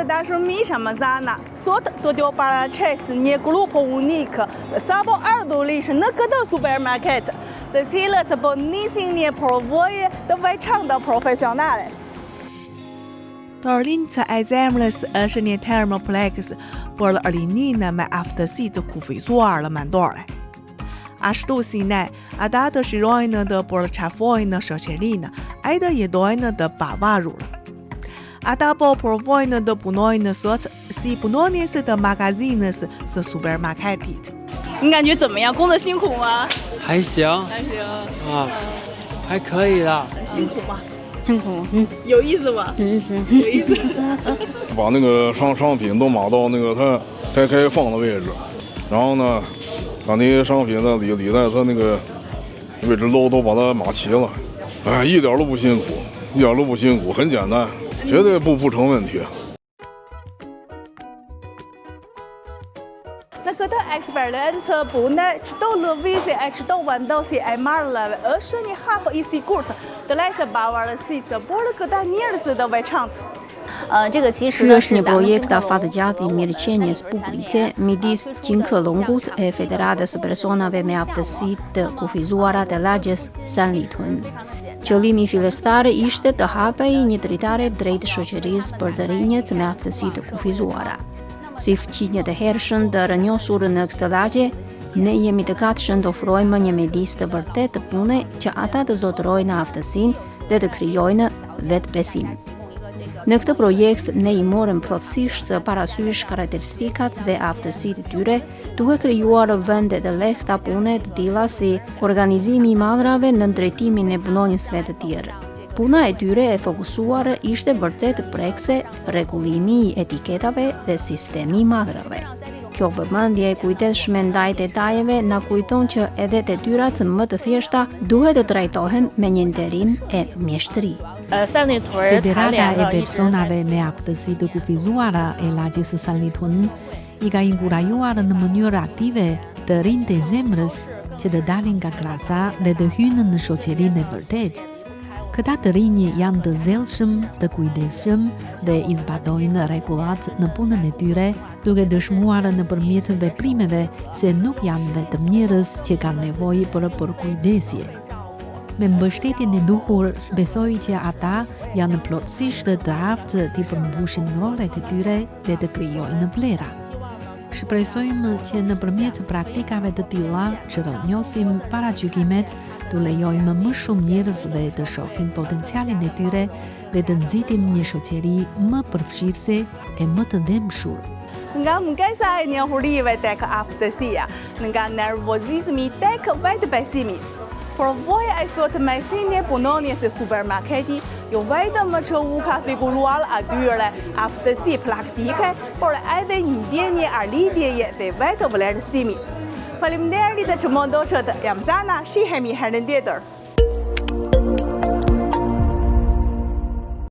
se dashuri shamazana. Sot do t'ju paraqes një grup unik të sapo ardhuarish në këtë supermarket, të cilët po nisin një përvojë të veçantë profesionale. Torlinca e zemrës është një termoplex për rinjnë me aftësi të kufizuar mendore. Ashtu si ne, ata dëshirojnë të përqafojnë shoqërinë, ai të jetojnë të pavarur. Ata po provojnë të punojnë sot si punonjës të magazinës së supermarketit. 你感觉怎么样？工作辛苦吗？还行，啊，还可以的。辛苦吗？辛苦，有意思吗？有意思。有意思。把那个商品都码到那个它该放的位置，然后呢，把那些商品呢理在它那个位置都把它码齐了，哎，一点都不辛苦，一点都不辛苦，很简单，绝对不成问题。 Në këtë eksperiencë pune, çdo lëvizje e çdo vendosje e marrëve është një hap I sigurt të lejtë pavarësisë, por këta njerëz të veçantë. Ky është një projekt afatgjatë I mirëqenies publike midis Qinkëllongut e Federatës së Personave me Aftësi të Kufizuara të lagjes San Litun. Qëllimi fillestar ishte të hapej një dritare drejt shoqërisë për të rinjët me aftësi të kufizuara. Si fqinjët e hershën të rënjosur në këtë lagje, ne jemi të gatshëm të ofrojmë një mjedis të vërtet të pune që ata të zotërojnë aftësinë dhe të krijojnë vetbesim. Në këtë projekt ne I morëm plotësisht parasysh karakteristikat dhe aftësitë e tyre, duke krijuar vende të lehta pune të tilla si organizimi I madrave në drejtimin e punonjësve të tjerë. Puna e tyre e fokusuar ishte vërtet prekse, rregullimi I etiketave dhe sistemi I madrave. Kjo vëmendje e kujdesshme ndaj detajeve na kujton që edhe detyrat më të thjeshta duhet të trajtohen me një nderim e mjeshtri. Federata e personave me aftësi të kufizuara e lagjes së San Litun I ka inkurajuar në mënyrë aktive të rinjtë e zemrës që të dalin nga krasa dhe të hyjnë në shoqërinë e vërtetë. Këta të rinj janë të zellshëm, të kujdesshëm dhe I zbatojnë rregullat në punën e tyre, duke dëshmuar nëpërmjet veprimeve se nuk janë vetëm njerëz që kanë nevojë për kujdesje. Me mbështetjen e duhur, besoj që ata janë plotësisht të aftë të përmbushin rolet e tyre dhe të krijojnë vlera. Shpresojmë që nëpërmjet praktikave të tilla që rrënjosim paragjykimet, të lejojmë më shumë njerëzve të shohin potencialin e tyre dhe të nxitim një shoqëri më përfshirëse e më të dëmshur. Nga mungesa e njohurive tek aftësia, nga nervozizmi tek vetbesimi. Përvoja e sot me si një punonjës e supermarketi, jo vetëm që u ka figuruar atyre aftësi praktike, por edhe një ndjenje arritjeje dhe vetë vlerësimi. Faleminderit që më ndoqët, jam Zana, shihemi herën tjetër.